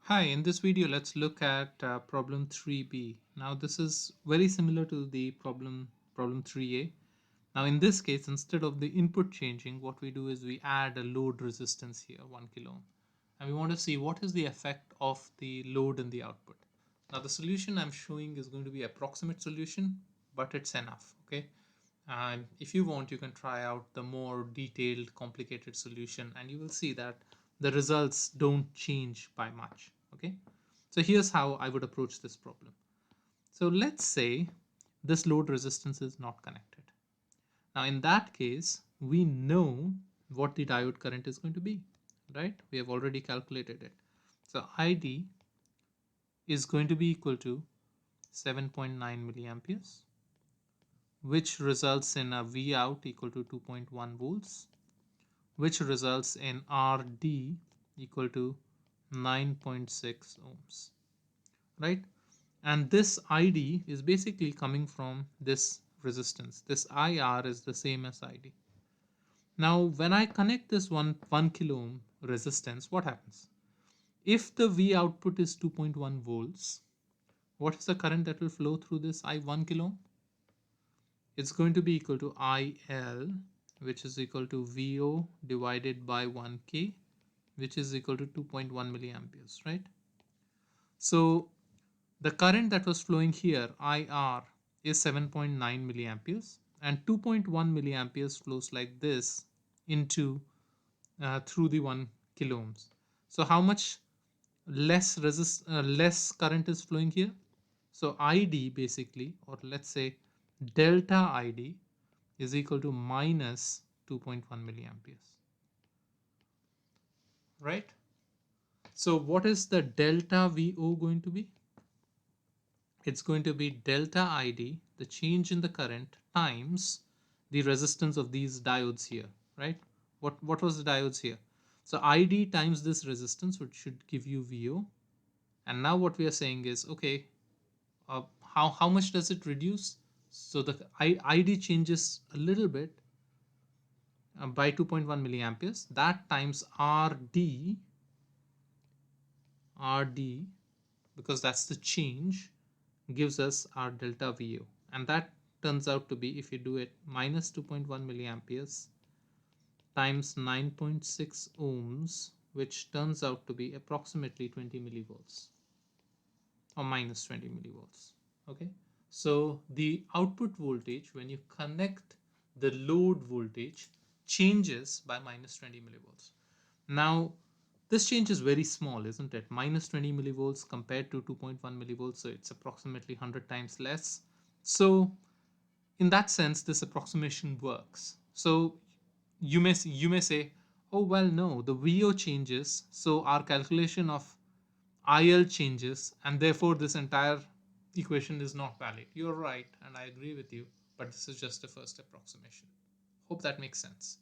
Hi, in this video, let's look at problem 3b. Now, this is very similar to the problem 3a. Now, in this case, instead of the input changing, what we do is we add a load resistance here, 1 kilo ohm. And we want to see what is the effect of the load in the output. Now, the solution I'm showing is going to be approximate solution, but it's enough, okay? And if you want, you can try out the more detailed, complicated solution, and you will see that the results don't change by much. Okay, so here's how I would approach this problem. So let's say this load resistance is not connected. Now, in that case, we know what the diode current is going to be, right? We have already calculated it. So ID is going to be equal to 7.9 milliamperes, which results in a V out equal to 2.1 volts, which results in RD equal to 9.6 ohms, right? And this ID is basically coming from this resistance. This IR is the same as ID. Now, when I connect this 1 kilo ohm resistance, what happens? If the V output is 2.1 volts, what is the current that will flow through this I 1 kilo ohm? It's going to be equal to IL, which is equal to VO divided by 1K, which is equal to 2.1 milliamperes, right? So the current that was flowing here, IR, is 7.9 milliamperes, and 2.1 milliamperes flows like this into through the 1 kilo ohms. So how much less current is flowing here? So ID basically, or let's say delta ID, is equal to minus 2.1 milliamperes, right? So what is the delta VO going to be? It's going to be delta ID, the change in the current, times the resistance of these diodes here, right? What was the diodes here? So ID times this resistance, which should give you VO. And now what we are saying is, okay, how much does it reduce? So the ID changes a little bit by 2.1 milliamperes. That times RD, because that's the change, gives us our delta VO. And that turns out to be, if you do it, minus 2.1 milliamperes times 9.6 ohms, which turns out to be approximately 20 millivolts or minus 20 millivolts. Okay, so the output voltage when you connect the load voltage changes by minus 20 millivolts. Now, this change is very small, isn't it? Minus 20 millivolts compared to 2.1 millivolts, so it's approximately 100 times less. So in that sense, this approximation works. So you may say, oh well, no, the VO changes, so our calculation of IL changes, and therefore this entire equation is not valid. You're right, and I agree with you, but this is just a first approximation. Hope that makes sense.